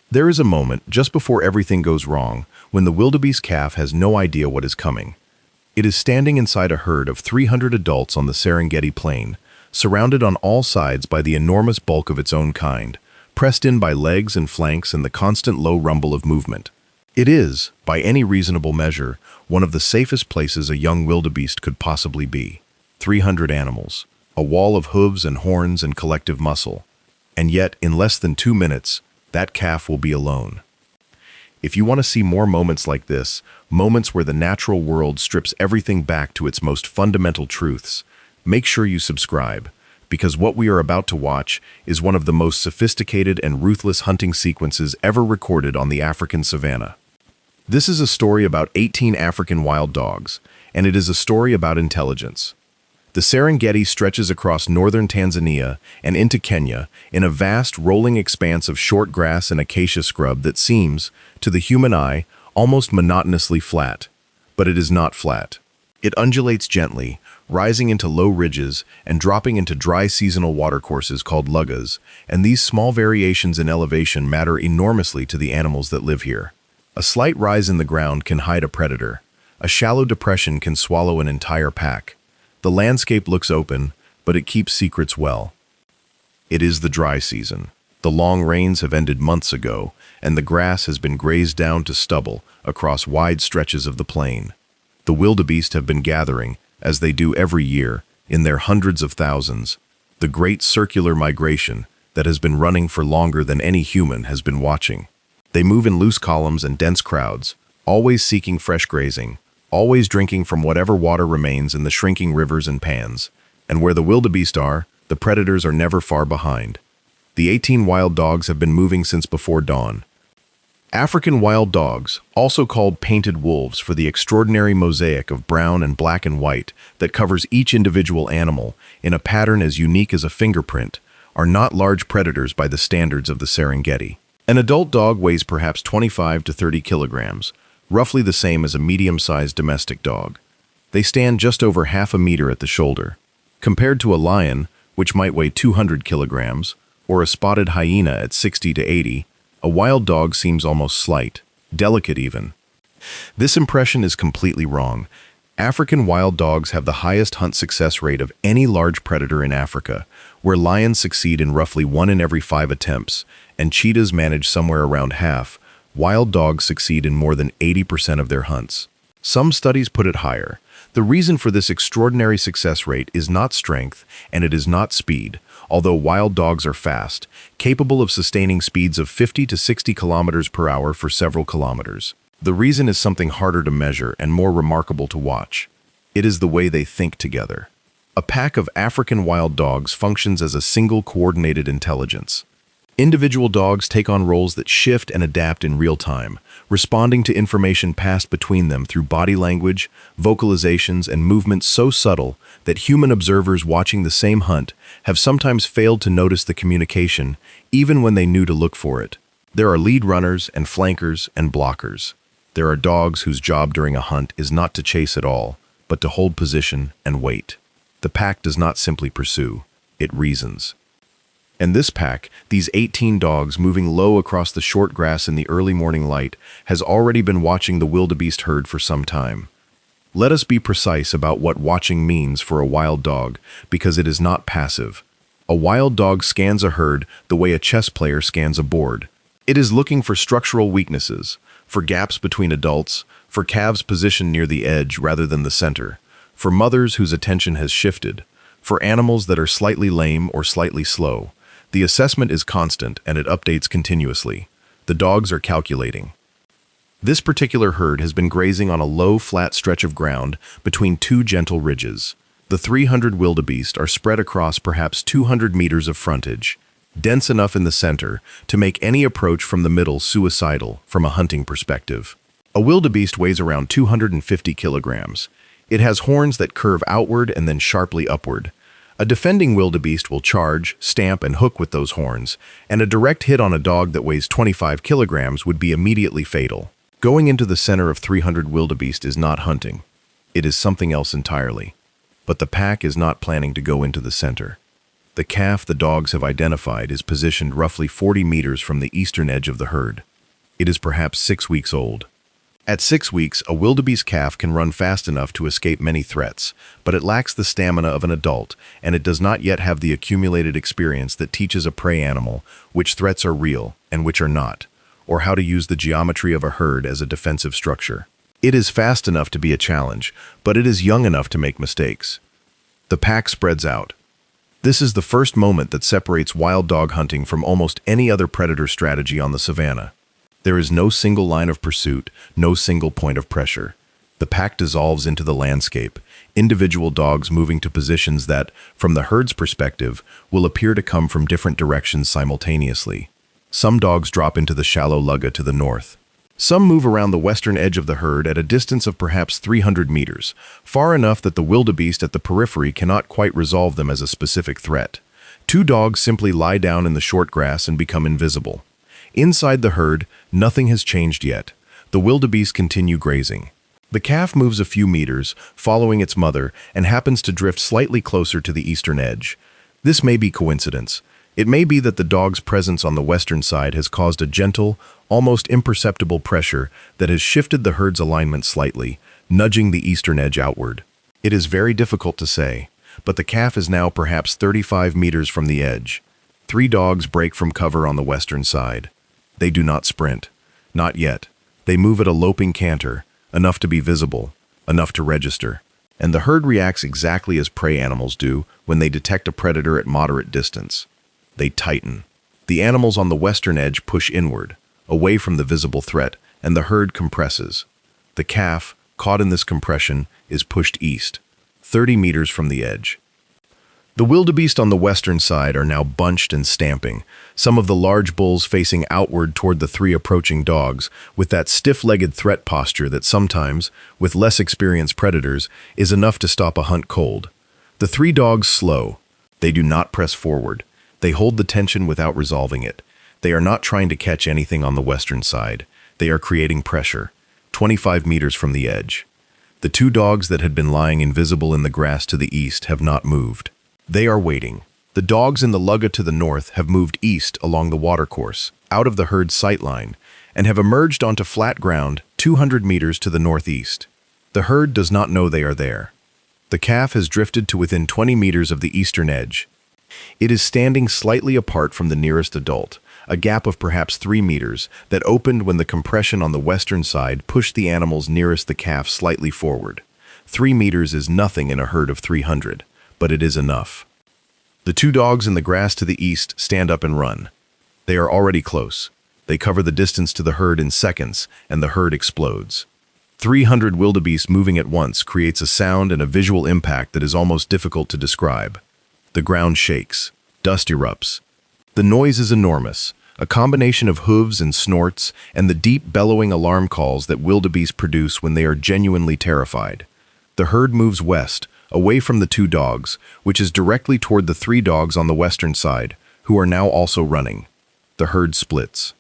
There is a moment just before everything goes wrong when the wildebeest calf has no idea what is coming. It is standing inside a herd of 300 adults on the Serengeti plain, surrounded on all sides by the enormous bulk of its own kind, pressed in by legs and flanks and the constant low rumble of movement. It is, by any reasonable measure, one of the safest places a young wildebeest could possibly be. 300 animals, a wall of hooves and horns and collective muscle. And yet, in less than 2 minutes, that calf will be alone. If you want to see more moments like this, moments where the natural world strips everything back to its most fundamental truths, make sure you subscribe, because what we are about to watch is one of the most sophisticated and ruthless hunting sequences ever recorded on the African savanna. This is a story about 18 African wild dogs, and it is a story about intelligence. The Serengeti stretches across northern Tanzania and into Kenya in a vast rolling expanse of short grass and acacia scrub that seems, to the human eye, almost monotonously flat. But it is not flat. It undulates gently, rising into low ridges and dropping into dry seasonal watercourses called lugas, and these small variations in elevation matter enormously to the animals that live here. A slight rise in the ground can hide a predator. A shallow depression can swallow an entire pack. The landscape looks open, but it keeps secrets well. It is the dry season. The long rains have ended months ago, and the grass has been grazed down to stubble across wide stretches of the plain. The wildebeest have been gathering, as they do every year, in their hundreds of thousands. The great circular migration that has been running for longer than any human has been watching. They move in loose columns and dense crowds, always seeking fresh grazing, always drinking from whatever water remains in the shrinking rivers and pans. And where the wildebeest are, the predators are never far behind. The 18 wild dogs have been moving since before dawn. African wild dogs, also called painted wolves for the extraordinary mosaic of brown and black and white that covers each individual animal in a pattern as unique as a fingerprint, are not large predators by the standards of the Serengeti. An adult dog weighs perhaps 25 to 30 kilograms, roughly the same as a medium-sized domestic dog. They stand just over half a meter at the shoulder. Compared to a lion, which might weigh 200 kilograms, or a spotted hyena at 60 to 80, a wild dog seems almost slight, delicate even. This impression is completely wrong. African wild dogs have the highest hunt success rate of any large predator in Africa, where lions succeed in roughly 1 in every 5 attempts, and cheetahs manage somewhere around half. Wild dogs succeed in more than 80% of their hunts. Some studies put it higher. The reason for this extraordinary success rate is not strength, and it is not speed, although wild dogs are fast, capable of sustaining speeds of 50 to 60 kilometers per hour for several kilometers. The reason is something harder to measure and more remarkable to watch. It is the way they think together. A pack of African wild dogs functions as a single coordinated intelligence. Individual dogs take on roles that shift and adapt in real time, responding to information passed between them through body language, vocalizations, and movements so subtle that human observers watching the same hunt have sometimes failed to notice the communication, even when they knew to look for it. There are lead runners and flankers and blockers. There are dogs whose job during a hunt is not to chase at all, but to hold position and wait. The pack does not simply pursue, it reasons. And this pack, these 18 dogs moving low across the short grass in the early morning light, has already been watching the wildebeest herd for some time. Let us be precise about what watching means for a wild dog, because it is not passive. A wild dog scans a herd the way a chess player scans a board. It is looking for structural weaknesses, for gaps between adults, for calves positioned near the edge rather than the center, for mothers whose attention has shifted, for animals that are slightly lame or slightly slow. The assessment is constant and it updates continuously. The dogs are calculating. This particular herd has been grazing on a low, flat stretch of ground between 2 gentle ridges. The 300 wildebeest are spread across perhaps 200 meters of frontage, dense enough in the center to make any approach from the middle suicidal from a hunting perspective. A wildebeest weighs around 250 kilograms. It has horns that curve outward and then sharply upward. A defending wildebeest will charge, stamp, and hook with those horns, and a direct hit on a dog that weighs 25 kilograms would be immediately fatal. Going into the center of 300 wildebeest is not hunting. It is something else entirely. But the pack is not planning to go into the center. The calf the dogs have identified is positioned roughly 40 meters from the eastern edge of the herd. It is perhaps 6 weeks old. At 6 weeks, a wildebeest calf can run fast enough to escape many threats, but it lacks the stamina of an adult, and it does not yet have the accumulated experience that teaches a prey animal which threats are real and which are not, or how to use the geometry of a herd as a defensive structure. It is fast enough to be a challenge, but it is young enough to make mistakes. The pack spreads out. This is the first moment that separates wild dog hunting from almost any other predator strategy on the savanna. There is no single line of pursuit, no single point of pressure. The pack dissolves into the landscape, individual dogs moving to positions that, from the herd's perspective, will appear to come from different directions simultaneously. Some dogs drop into the shallow lugga to the north. Some move around the western edge of the herd at a distance of perhaps 300 meters, far enough that the wildebeest at the periphery cannot quite resolve them as a specific threat. 2 dogs simply lie down in the short grass and become invisible. Inside the herd, nothing has changed yet. The wildebeest continue grazing. The calf moves a few meters, following its mother, and happens to drift slightly closer to the eastern edge. This may be coincidence. It may be that the dog's presence on the western side has caused a gentle, almost imperceptible pressure that has shifted the herd's alignment slightly, nudging the eastern edge outward. It is very difficult to say, but the calf is now perhaps 35 meters from the edge. 3 dogs break from cover on the western side. They do not sprint. Not yet. They move at a loping canter, enough to be visible, enough to register. And the herd reacts exactly as prey animals do when they detect a predator at moderate distance. They tighten. The animals on the western edge push inward, away from the visible threat, and the herd compresses. The calf, caught in this compression, is pushed east, 30 meters from the edge. The wildebeest on the western side are now bunched and stamping, some of the large bulls facing outward toward the 3 approaching dogs, with that stiff-legged threat posture that sometimes, with less experienced predators, is enough to stop a hunt cold. The 3 dogs slow. They do not press forward. They hold the tension without resolving it. They are not trying to catch anything on the western side. They are creating pressure, 25 meters from the edge. The 2 dogs that had been lying invisible in the grass to the east have not moved. They are waiting. The dogs in the lugga to the north have moved east along the watercourse, out of the herd's sightline, and have emerged onto flat ground 200 meters to the northeast. The herd does not know they are there. The calf has drifted to within 20 meters of the eastern edge. It is standing slightly apart from the nearest adult, a gap of perhaps 3 meters that opened when the compression on the western side pushed the animals nearest the calf slightly forward. 3 meters is nothing in a herd of 300, but it is enough. The 2 dogs in the grass to the east stand up and run. They are already close. They cover the distance to the herd in seconds, and the herd explodes. 300 wildebeest moving at once creates a sound and a visual impact that is almost difficult to describe. The ground shakes. Dust erupts. The noise is enormous, a combination of hooves and snorts and the deep bellowing alarm calls that wildebeest produce when they are genuinely terrified. The herd moves west, away from the 2 dogs, which is directly toward the 3 dogs on the western side, who are now also running. The herd splits.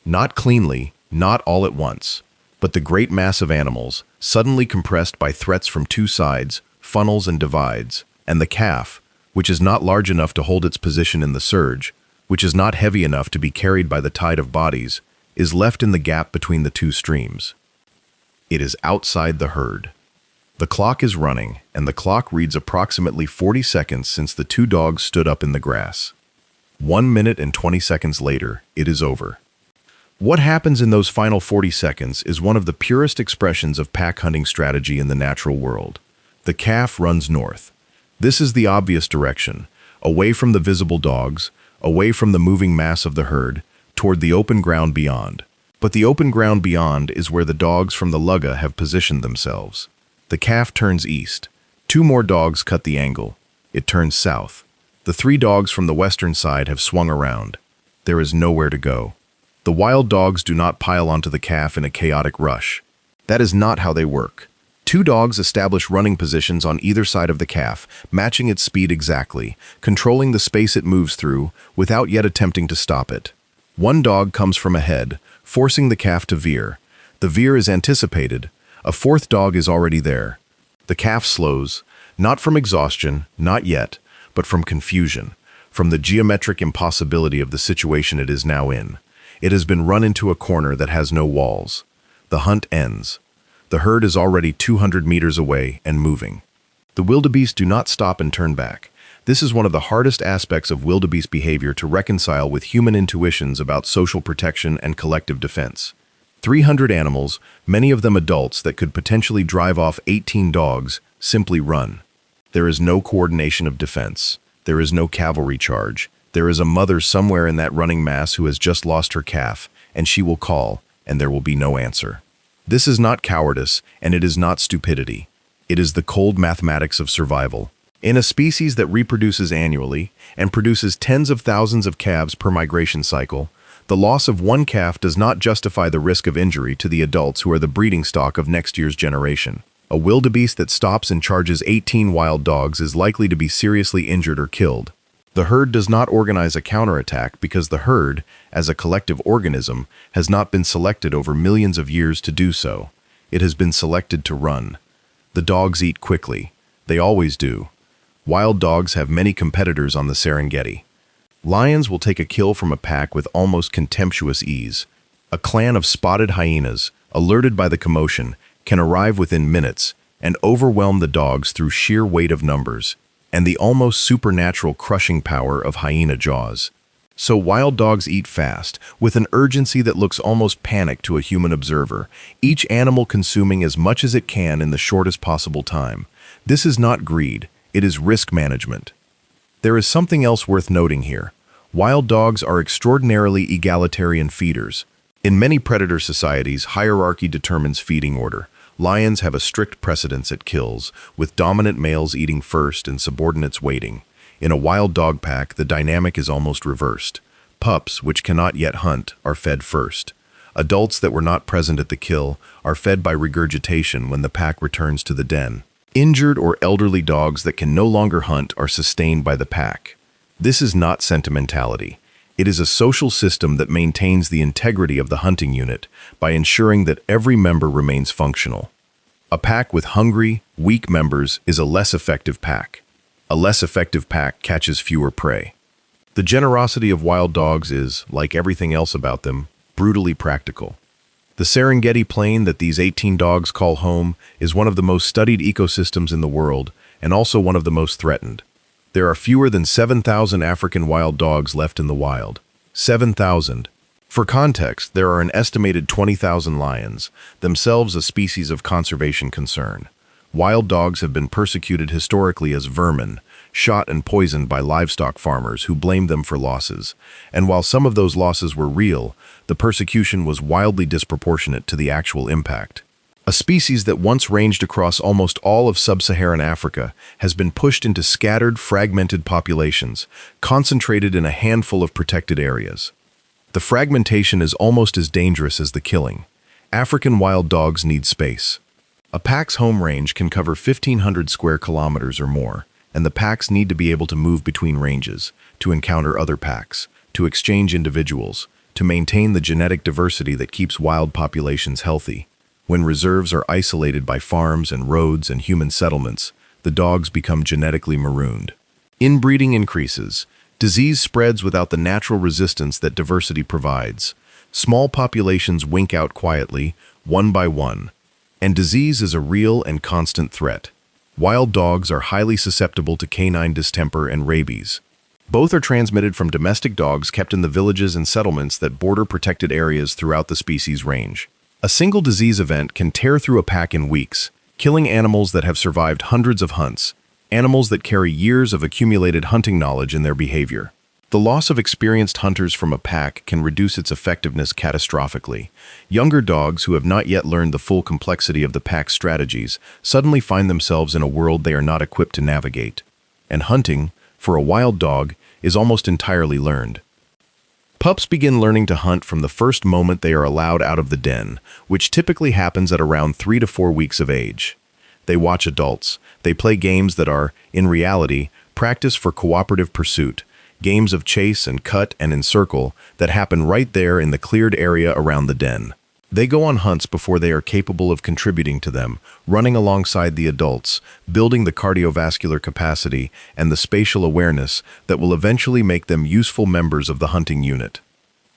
Not cleanly, not all at once, but the great mass of animals, suddenly compressed by threats from 2 sides, funnels and divides, and the calf, which is not large enough to hold its position in the surge, which is not heavy enough to be carried by the tide of bodies, is left in the gap between the 2 streams. It is outside the herd. The clock is running, and the clock reads approximately 40 seconds since the 2 dogs stood up in the grass. 1 minute and 20 seconds later, it is over. What happens in those final 40 seconds is one of the purest expressions of pack hunting strategy in the natural world. The calf runs north. This is the obvious direction, away from the visible dogs, away from the moving mass of the herd, toward the open ground beyond. But the open ground beyond is where the dogs from the lugga have positioned themselves. The calf turns east. 2 more dogs cut the angle. It turns south. The 3 dogs from the western side have swung around. There is nowhere to go. The wild dogs do not pile onto the calf in a chaotic rush. That is not how they work. 2 dogs establish running positions on either side of the calf, matching its speed exactly, controlling the space it moves through without yet attempting to stop it. 1 dog comes from ahead, forcing the calf to veer. The veer is anticipated. A 4th dog is already there. The calf slows, not from exhaustion, not yet, but from confusion, from the geometric impossibility of the situation it is now in. It has been run into a corner that has no walls. The hunt ends. The herd is already 200 meters away and moving. The wildebeest do not stop and turn back. This is one of the hardest aspects of wildebeest behavior to reconcile with human intuitions about social protection and collective defense. 300 animals, many of them adults that could potentially drive off 18 dogs, simply run. There is no coordination of defense. There is no cavalry charge. There is a mother somewhere in that running mass who has just lost her calf, and she will call, and there will be no answer. This is not cowardice, and it is not stupidity. It is the cold mathematics of survival. In a species that reproduces annually and produces tens of thousands of calves per migration cycle, the loss of one calf does not justify the risk of injury to the adults who are the breeding stock of next year's generation. A wildebeest that stops and charges 18 wild dogs is likely to be seriously injured or killed. The herd does not organize a counterattack because the herd, as a collective organism, has not been selected over millions of years to do so. It has been selected to run. The dogs eat quickly. They always do. Wild dogs have many competitors on the Serengeti. Lions will take a kill from a pack with almost contemptuous ease. A clan of spotted hyenas, alerted by the commotion, can arrive within minutes and overwhelm the dogs through sheer weight of numbers and the almost supernatural crushing power of hyena jaws. So wild dogs eat fast, with an urgency that looks almost panic to a human observer, each animal consuming as much as it can in the shortest possible time. This is not greed. It is risk management. There is something else worth noting here. Wild dogs are extraordinarily egalitarian feeders. In many predator societies, hierarchy determines feeding order. Lions have a strict precedence at kills, with dominant males eating first and subordinates waiting. In a wild dog pack, the dynamic is almost reversed. Pups, which cannot yet hunt, are fed first. Adults that were not present at the kill are fed by regurgitation when the pack returns to the den. Injured or elderly dogs that can no longer hunt are sustained by the pack. This is not sentimentality. It is a social system that maintains the integrity of the hunting unit by ensuring that every member remains functional. A pack with hungry, weak members is a less effective pack. A less effective pack catches fewer prey. The generosity of wild dogs is, like everything else about them, brutally practical. The Serengeti plain that these 18 dogs call home is one of the most studied ecosystems in the world and also one of the most threatened. There are fewer than 7,000 African wild dogs left in the wild. 7,000. For context, there are an estimated 20,000 lions, themselves a species of conservation concern. Wild dogs have been persecuted historically as vermin, shot and poisoned by livestock farmers who blamed them for losses. And while some of those losses were real, the persecution was wildly disproportionate to the actual impact. A species that once ranged across almost all of sub-Saharan Africa has been pushed into scattered, fragmented populations, concentrated in a handful of protected areas. The fragmentation is almost as dangerous as the killing. African wild dogs need space. A pack's home range can cover 1,500 square kilometers or more, and the packs need to be able to move between ranges, to encounter other packs, to exchange individuals, to maintain the genetic diversity that keeps wild populations healthy. When reserves are isolated by farms and roads and human settlements, the dogs become genetically marooned. Inbreeding increases. Disease spreads without the natural resistance that diversity provides. Small populations wink out quietly, one by one. And disease is a real and constant threat. Wild dogs are highly susceptible to canine distemper and rabies. Both are transmitted from domestic dogs kept in the villages and settlements that border protected areas throughout the species range. A single disease event can tear through a pack in weeks, killing animals that have survived hundreds of hunts, animals that carry years of accumulated hunting knowledge in their behavior. The loss of experienced hunters from a pack can reduce its effectiveness catastrophically. Younger dogs who have not yet learned the full complexity of the pack's strategies suddenly find themselves in a world they are not equipped to navigate. And hunting, for a wild dog, is almost entirely learned. Pups begin learning to hunt from the first moment they are allowed out of the den, which typically happens at around 3 to 4 weeks of age. They watch adults. They play games that are, in reality, practice for cooperative pursuit. Games of chase and cut and encircle that happen right there in the cleared area around the den. They go on hunts before they are capable of contributing to them, running alongside the adults, building the cardiovascular capacity and the spatial awareness that will eventually make them useful members of the hunting unit.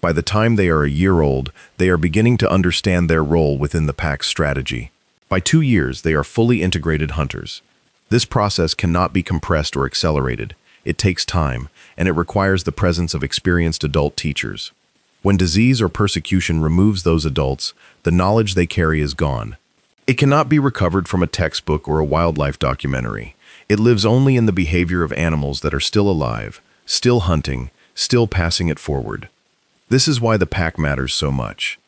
By the time they are a year old, they are beginning to understand their role within the pack's strategy. By 2 years, they are fully integrated hunters. This process cannot be compressed or accelerated. It takes time, and it requires the presence of experienced adult teachers. When disease or persecution removes those adults, the knowledge they carry is gone. It cannot be recovered from a textbook or a wildlife documentary. It lives only in the behavior of animals that are still alive, still hunting, still passing it forward. This is why the pack matters so much.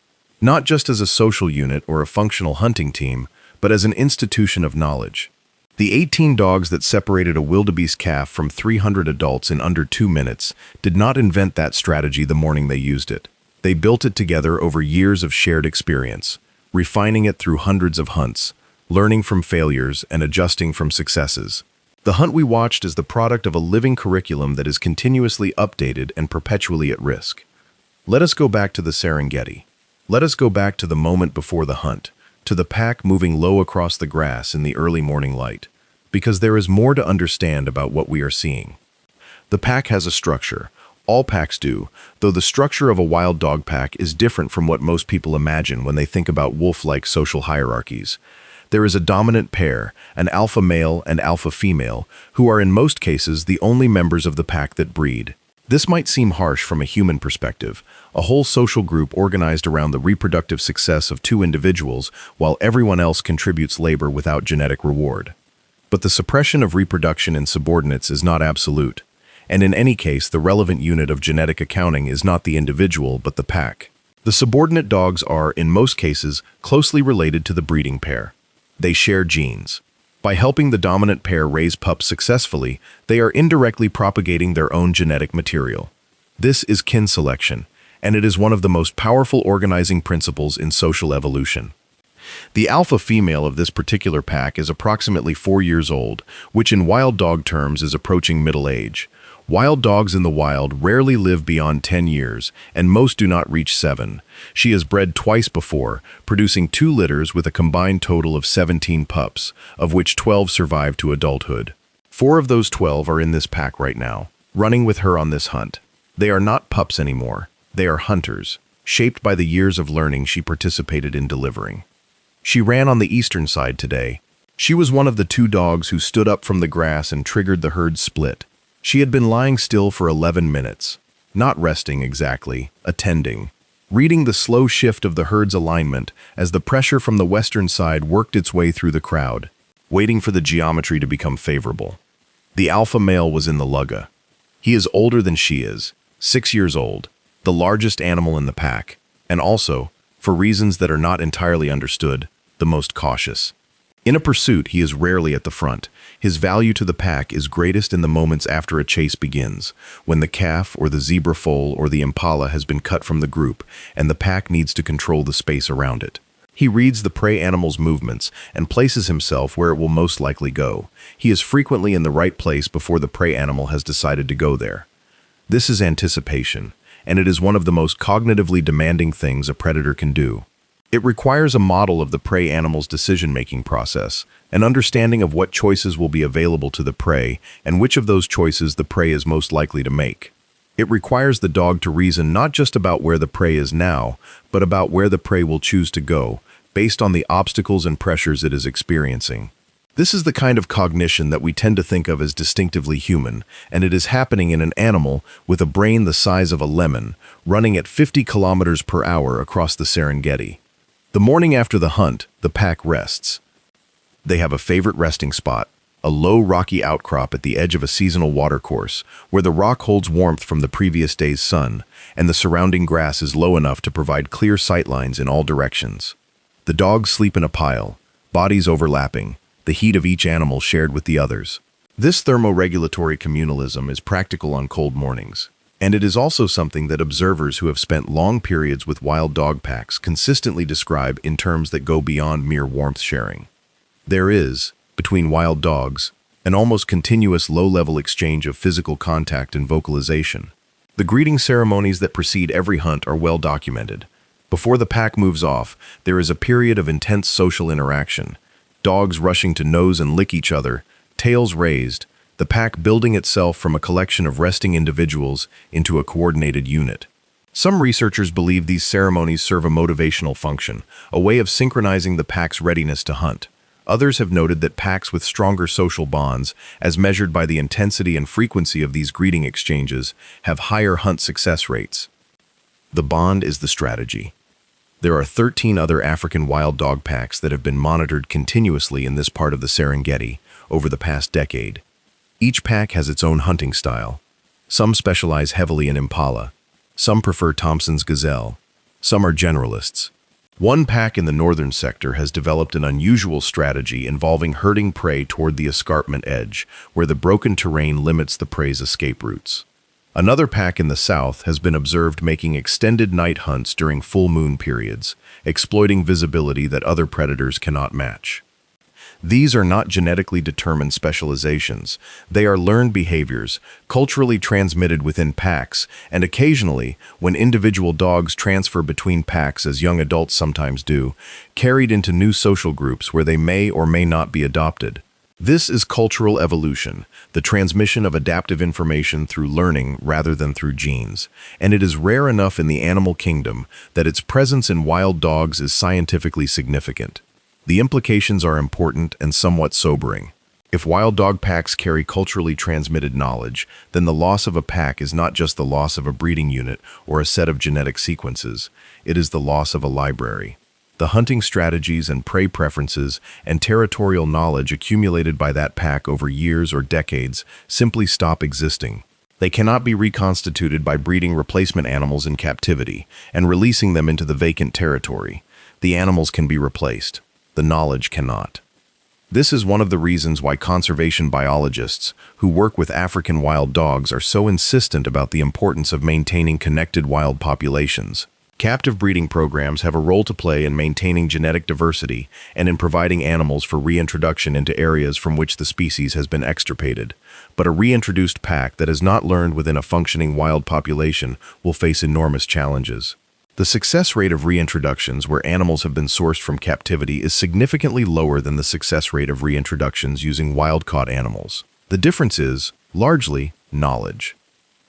Not just as a social unit or a functional hunting team, but as an institution of knowledge. The 18 dogs that separated a wildebeest calf from 300 adults in under 2 minutes did not invent that strategy the morning they used it. They built it together over years of shared experience, refining it through hundreds of hunts, learning from failures and adjusting from successes. The hunt we watched is the product of a living curriculum that is continuously updated and perpetually at risk. Let us go back to the Serengeti. Let us go back to the moment before the hunt, to the pack moving low across the grass in the early morning light, because there is more to understand about what we are seeing. The pack has a structure. All packs do, though the structure of a wild dog pack is different from what most people imagine when they think about wolf-like social hierarchies. There is a dominant pair, an alpha male and alpha female, who are in most cases the only members of the pack that breed. This might seem harsh from a human perspective, a whole social group organized around the reproductive success of 2 individuals while everyone else contributes labor without genetic reward. But the suppression of reproduction in subordinates is not absolute, and in any case the relevant unit of genetic accounting is not the individual but the pack. The subordinate dogs are, in most cases, closely related to the breeding pair. They share genes. By helping the dominant pair raise pups successfully, they are indirectly propagating their own genetic material. This is kin selection, and it is one of the most powerful organizing principles in social evolution. The alpha female of this particular pack is approximately 4 years old, which in wild dog terms is approaching middle age. Wild dogs in the wild rarely live beyond 10 years, and most do not reach 7. She has bred twice before, producing 2 litters with a combined total of 17 pups, of which 12 survived to adulthood. 4 of those 12 are in this pack right now, running with her on this hunt. They are not pups anymore. They are hunters, shaped by the years of learning she participated in delivering. She ran on the eastern side today. She was one of the 2 dogs who stood up from the grass and triggered the herd split. She had been lying still for 11 minutes, not resting exactly, attending, reading the slow shift of the herd's alignment as the pressure from the western side worked its way through the crowd, waiting for the geometry to become favorable. The alpha male was in the lugga. He is older than she is, 6 years old, the largest animal in the pack, and also, for reasons that are not entirely understood, the most cautious. In a pursuit, he is rarely at the front. His value to the pack is greatest in the moments after a chase begins, when the calf or the zebra foal or the impala has been cut from the group, and the pack needs to control the space around it. He reads the prey animal's movements and places himself where it will most likely go. He is frequently in the right place before the prey animal has decided to go there. This is anticipation, and it is one of the most cognitively demanding things a predator can do. It requires a model of the prey animal's decision-making process, an understanding of what choices will be available to the prey and which of those choices the prey is most likely to make. It requires the dog to reason not just about where the prey is now, but about where the prey will choose to go, based on the obstacles and pressures it is experiencing. This is the kind of cognition that we tend to think of as distinctively human, and it is happening in an animal with a brain the size of a lemon, running at 50 kilometers per hour across the Serengeti. The morning after the hunt, the pack rests. They have a favorite resting spot, a low rocky outcrop at the edge of a seasonal watercourse, where the rock holds warmth from the previous day's sun, and the surrounding grass is low enough to provide clear sightlines in all directions. The dogs sleep in a pile, bodies overlapping, the heat of each animal shared with the others. This thermoregulatory communalism is practical on cold mornings. And it is also something that observers who have spent long periods with wild dog packs consistently describe in terms that go beyond mere warmth sharing. There is, between wild dogs, an almost continuous low-level exchange of physical contact and vocalization. The greeting ceremonies that precede every hunt are well documented. Before the pack moves off, there is a period of intense social interaction. Dogs rushing to nose and lick each other, tails raised, the pack building itself from a collection of resting individuals into a coordinated unit. Some researchers believe these ceremonies serve a motivational function, a way of synchronizing the pack's readiness to hunt. Others have noted that packs with stronger social bonds, as measured by the intensity and frequency of these greeting exchanges, have higher hunt success rates. The bond is the strategy. There are 13 other African wild dog packs that have been monitored continuously in this part of the Serengeti over the past decade. Each pack has its own hunting style. Some specialize heavily in impala. Some prefer Thompson's gazelle. Some are generalists. One pack in the northern sector has developed an unusual strategy involving herding prey toward the escarpment edge, where the broken terrain limits the prey's escape routes. Another pack in the south has been observed making extended night hunts during full moon periods, exploiting visibility that other predators cannot match. These are not genetically determined specializations. They are learned behaviors, culturally transmitted within packs, and occasionally, when individual dogs transfer between packs as young adults sometimes do, carried into new social groups where they may or may not be adopted. This is cultural evolution, the transmission of adaptive information through learning rather than through genes, and it is rare enough in the animal kingdom that its presence in wild dogs is scientifically significant. The implications are important and somewhat sobering. If wild dog packs carry culturally transmitted knowledge, then the loss of a pack is not just the loss of a breeding unit or a set of genetic sequences, it is the loss of a library. The hunting strategies and prey preferences and territorial knowledge accumulated by that pack over years or decades simply stop existing. They cannot be reconstituted by breeding replacement animals in captivity and releasing them into the vacant territory. The animals can be replaced. The knowledge cannot. This is one of the reasons why conservation biologists who work with African wild dogs are so insistent about the importance of maintaining connected wild populations. Captive breeding programs have a role to play in maintaining genetic diversity and in providing animals for reintroduction into areas from which the species has been extirpated. But a reintroduced pack that has not learned within a functioning wild population will face enormous challenges. The success rate of reintroductions where animals have been sourced from captivity is significantly lower than the success rate of reintroductions using wild-caught animals. The difference is, largely, knowledge.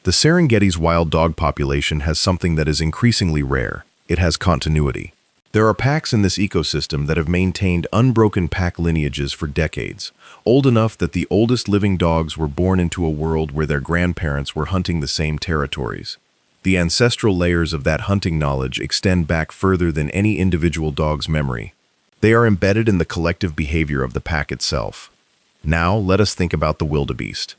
The Serengeti's wild dog population has something that is increasingly rare. It has continuity. There are packs in this ecosystem that have maintained unbroken pack lineages for decades, old enough that the oldest living dogs were born into a world where their grandparents were hunting the same territories. The ancestral layers of that hunting knowledge extend back further than any individual dog's memory. They are embedded in the collective behavior of the pack itself. Now, let us think about the wildebeest.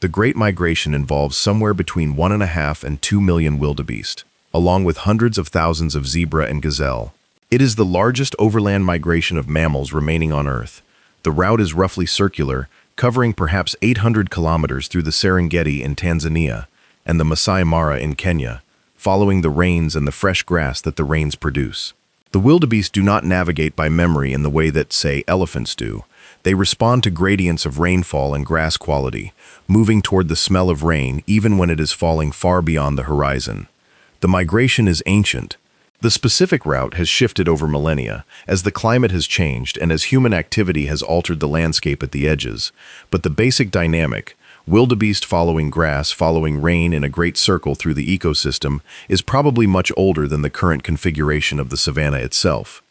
The Great Migration involves somewhere between 1.5 and 2 million wildebeest, along with hundreds of thousands of zebra and gazelle. It is the largest overland migration of mammals remaining on Earth. The route is roughly circular, covering perhaps 800 kilometers through the Serengeti in Tanzania and the Masai Mara in Kenya, following the rains and the fresh grass that the rains produce. The wildebeest do not navigate by memory in the way that, say, elephants do. They respond to gradients of rainfall and grass quality, moving toward the smell of rain even when it is falling far beyond the horizon. The migration is ancient. The specific route has shifted over millennia, as the climate has changed and as human activity has altered the landscape at the edges. But the basic dynamic, wildebeest following grass, following rain in a great circle through the ecosystem, is probably much older than the current configuration of the savanna itself.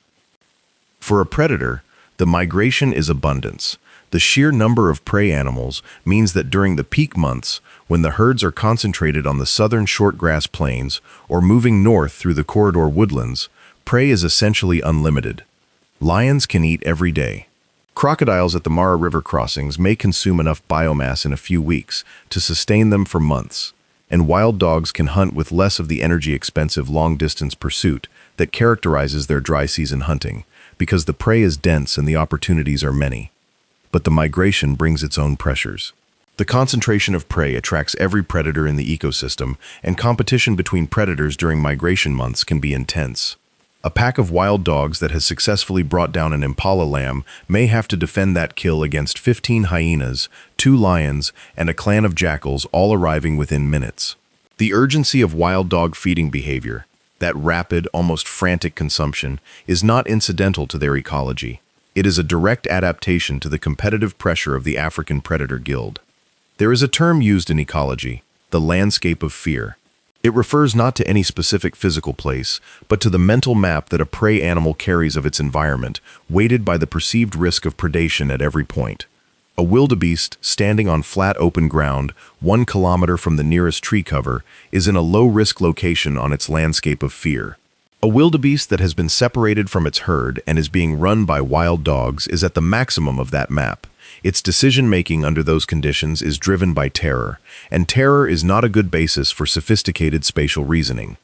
For a predator, the migration is abundance. The sheer number of prey animals means that during the peak months, when the herds are concentrated on the southern shortgrass plains or moving north through the corridor woodlands, prey is essentially unlimited. Lions can eat every day. Crocodiles at the Mara River crossings may consume enough biomass in a few weeks to sustain them for months, and wild dogs can hunt with less of the energy-expensive long-distance pursuit that characterizes their dry season hunting, because the prey is dense and the opportunities are many. But the migration brings its own pressures. The concentration of prey attracts every predator in the ecosystem, and competition between predators during migration months can be intense. A pack of wild dogs that has successfully brought down an impala lamb may have to defend that kill against 15 hyenas, 2 lions, and a clan of jackals all arriving within minutes. The urgency of wild dog feeding behavior, that rapid, almost frantic consumption, is not incidental to their ecology. It is a direct adaptation to the competitive pressure of the African predator guild. There is a term used in ecology, the landscape of fear. It refers not to any specific physical place, but to the mental map that a prey animal carries of its environment, weighted by the perceived risk of predation at every point. A wildebeest, standing on flat open ground, 1 kilometer from the nearest tree cover, is in a low-risk location on its landscape of fear. A wildebeest that has been separated from its herd and is being run by wild dogs is at the maximum of that map. Its decision-making under those conditions is driven by terror, and terror is not a good basis for sophisticated spatial reasoning.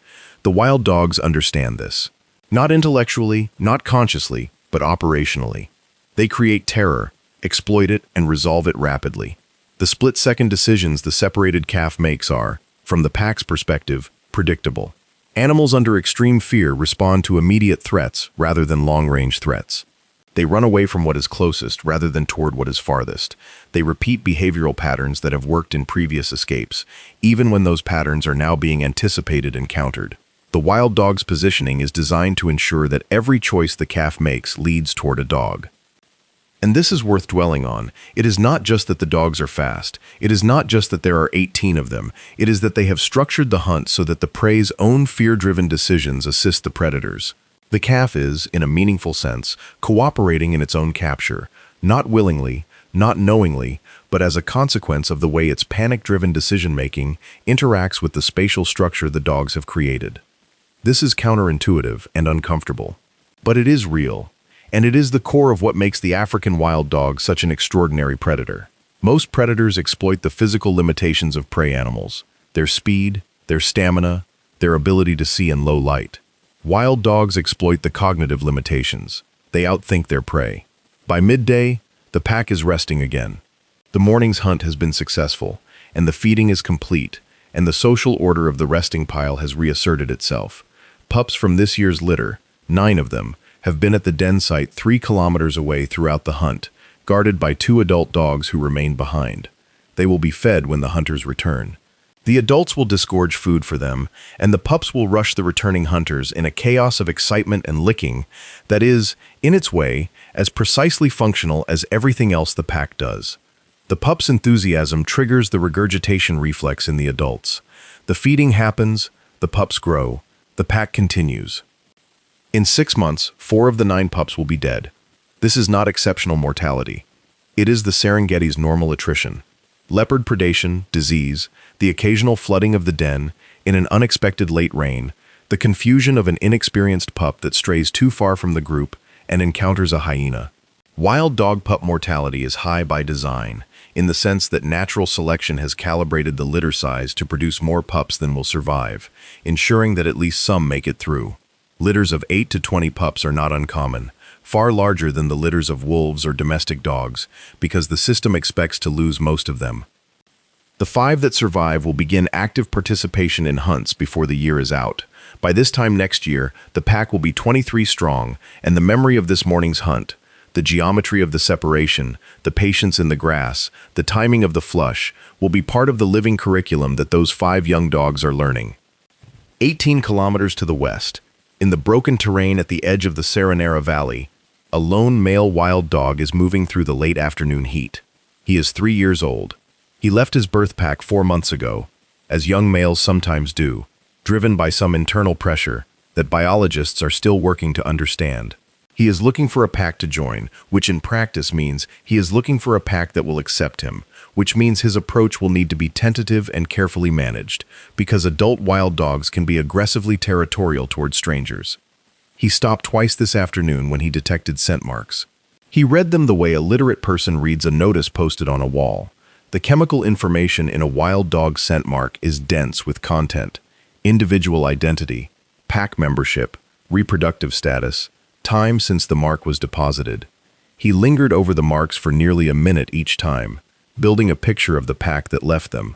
The wild dogs understand this. Not intellectually, not consciously, but operationally. They create terror, exploit it, and resolve it rapidly. The split-second decisions the separated calf makes are, from the pack's perspective, predictable. Animals under extreme fear respond to immediate threats rather than long-range threats. They run away from what is closest rather than toward what is farthest. They repeat behavioral patterns that have worked in previous escapes, even when those patterns are now being anticipated and countered. The wild dog's positioning is designed to ensure that every choice the calf makes leads toward a dog. And this is worth dwelling on. It is not just that the dogs are fast. It is not just that there are 18 of them. It is that they have structured the hunt so that the prey's own fear-driven decisions assist the predators. The calf is, in a meaningful sense, cooperating in its own capture, not willingly, not knowingly, but as a consequence of the way its panic-driven decision-making interacts with the spatial structure the dogs have created. This is counterintuitive and uncomfortable, but it is real. And it is the core of what makes the African wild dog such an extraordinary predator. Most predators exploit the physical limitations of prey animals, their speed, their stamina, their ability to see in low light. Wild dogs exploit the cognitive limitations. They outthink their prey. By midday, the pack is resting again. The morning's hunt has been successful, and the feeding is complete, and the social order of the resting pile has reasserted itself. Pups from this year's litter, 9 of them, have been at the den site 3 kilometers away throughout the hunt, guarded by 2 adult dogs who remain behind. They will be fed when the hunters return. The adults will disgorge food for them, and the pups will rush the returning hunters in a chaos of excitement and licking that is, in its way, as precisely functional as everything else the pack does. The pup's enthusiasm triggers the regurgitation reflex in the adults. The feeding happens, the pups grow, the pack continues. In 6 months, 4 of the 9 pups will be dead. This is not exceptional mortality. It is the Serengeti's normal attrition. Leopard predation, disease, the occasional flooding of the den, in an unexpected late rain, the confusion of an inexperienced pup that strays too far from the group and encounters a hyena. Wild dog pup mortality is high by design, in the sense that natural selection has calibrated the litter size to produce more pups than will survive, ensuring that at least some make it through. Litters of 8 to 20 pups are not uncommon, far larger than the litters of wolves or domestic dogs, because the system expects to lose most of them. The 5 that survive will begin active participation in hunts before the year is out. By this time next year, the pack will be 23 strong, and the memory of this morning's hunt, the geometry of the separation, the patience in the grass, the timing of the flush, will be part of the living curriculum that those 5 young dogs are learning. 18 kilometers to the west, in the broken terrain at the edge of the Serenera Valley, a lone male wild dog is moving through the late afternoon heat. He is 3 years old. He left his birth pack 4 months ago, as young males sometimes do, driven by some internal pressure that biologists are still working to understand. He is looking for a pack to join, which in practice means he is looking for a pack that will accept him, which means his approach will need to be tentative and carefully managed, because adult wild dogs can be aggressively territorial toward strangers. He stopped twice this afternoon when he detected scent marks. He read them the way a literate person reads a notice posted on a wall. The chemical information in a wild dog scent mark is dense with content, individual identity, pack membership, reproductive status, time since the mark was deposited. He lingered over the marks for nearly a minute each time, building a picture of the pack that left them.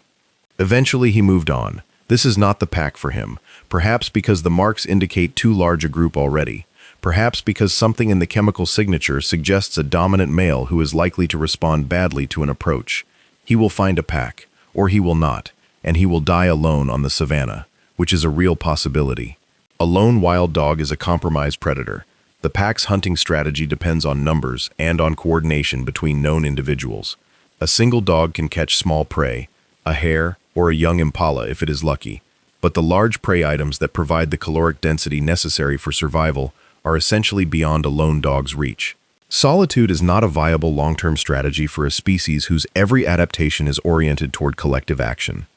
Eventually he moved on. This is not the pack for him, perhaps because the marks indicate too large a group already, perhaps because something in the chemical signature suggests a dominant male who is likely to respond badly to an approach. He will find a pack, or he will not, and he will die alone on the savannah, which is a real possibility. A lone wild dog is a compromised predator. The pack's hunting strategy depends on numbers and on coordination between known individuals. A single dog can catch small prey, a hare or a young impala if it is lucky, but the large prey items that provide the caloric density necessary for survival are essentially beyond a lone dog's reach. Solitude is not a viable long-term strategy for a species whose every adaptation is oriented toward collective action.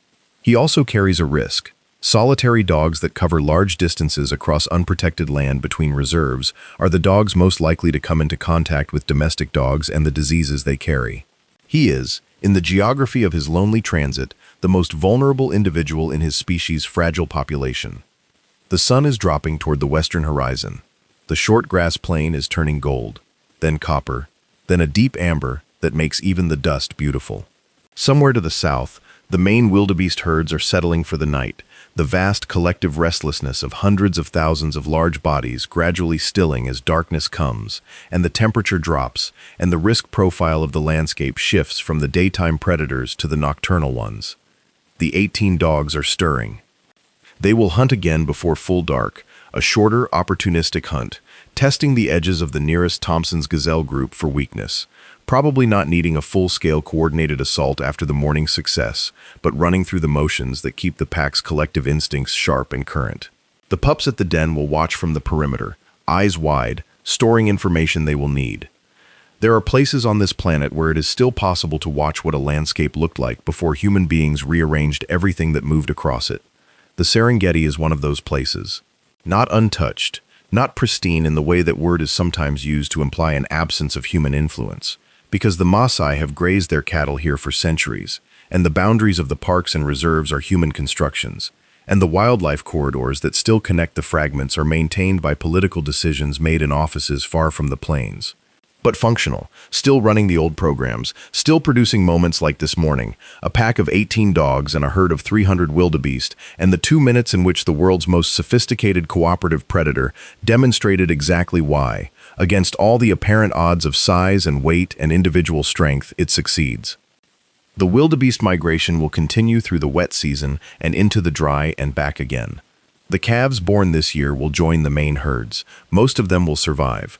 He also carries a risk. Solitary dogs that cover large distances across unprotected land between reserves are the dogs most likely to come into contact with domestic dogs and the diseases they carry. He is, in the geography of his lonely transit, the most vulnerable individual in his species' fragile population. The sun is dropping toward the western horizon. The short grass plain is turning gold, then copper, then a deep amber that makes even the dust beautiful. Somewhere to the south, the main wildebeest herds are settling for the night, the vast collective restlessness of hundreds of thousands of large bodies gradually stilling as darkness comes, and the temperature drops, and the risk profile of the landscape shifts from the daytime predators to the nocturnal ones. The 18 dogs are stirring. They will hunt again before full dark, a shorter, opportunistic hunt, testing the edges of the nearest Thompson's gazelle group for weakness, probably not needing a full-scale coordinated assault after the morning's success, but running through the motions that keep the pack's collective instincts sharp and current. The pups at the den will watch from the perimeter, eyes wide, storing information they will need. There are places on this planet where it is still possible to watch what a landscape looked like before human beings rearranged everything that moved across it. The Serengeti is one of those places. Not untouched, not pristine in the way that word is sometimes used to imply an absence of human influence, because the Maasai have grazed their cattle here for centuries, and the boundaries of the parks and reserves are human constructions, and the wildlife corridors that still connect the fragments are maintained by political decisions made in offices far from the plains. But functional, still running the old programs, still producing moments like this morning, a pack of 18 dogs and a herd of 300 wildebeest, and the 2 minutes in which the world's most sophisticated cooperative predator demonstrated exactly why, against all the apparent odds of size and weight and individual strength, it succeeds. The wildebeest migration will continue through the wet season and into the dry and back again. The calves born this year will join the main herds. Most of them will survive.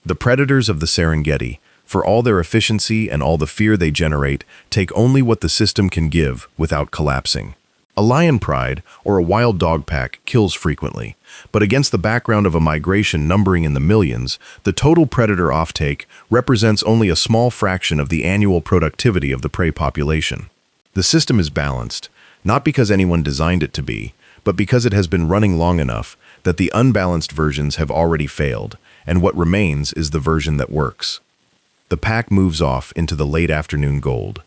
The predators of the Serengeti, for all their efficiency and all the fear they generate, take only what the system can give without collapsing. A lion pride or a wild dog pack kills frequently, but against the background of a migration numbering in the millions, the total predator offtake represents only a small fraction of the annual productivity of the prey population. The system is balanced, not because anyone designed it to be, but because it has been running long enough that the unbalanced versions have already failed, and what remains is the version that works. The pack moves off into the late afternoon gold.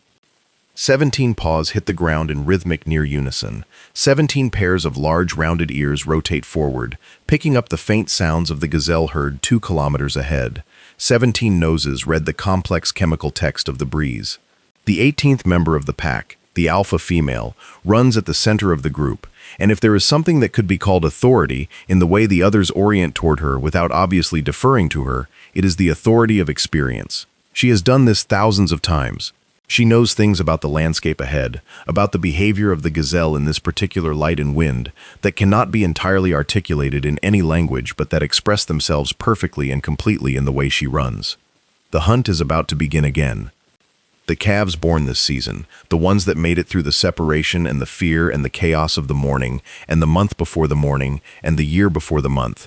17 paws hit the ground in rhythmic near unison. 17 pairs of large rounded ears rotate forward, picking up the faint sounds of the gazelle herd 2 kilometers ahead. 17 noses read the complex chemical text of the breeze. The 18th member of the pack, the alpha female, runs at the center of the group, and if there is something that could be called authority in the way the others orient toward her without obviously deferring to her, it is the authority of experience. She has done this thousands of times. She knows things about the landscape ahead, about the behavior of the gazelle in this particular light and wind, that cannot be entirely articulated in any language but that express themselves perfectly and completely in the way she runs. The hunt is about to begin again. The calves born this season, the ones that made it through the separation and the fear and the chaos of the morning, and the month before the morning, and the year before the month,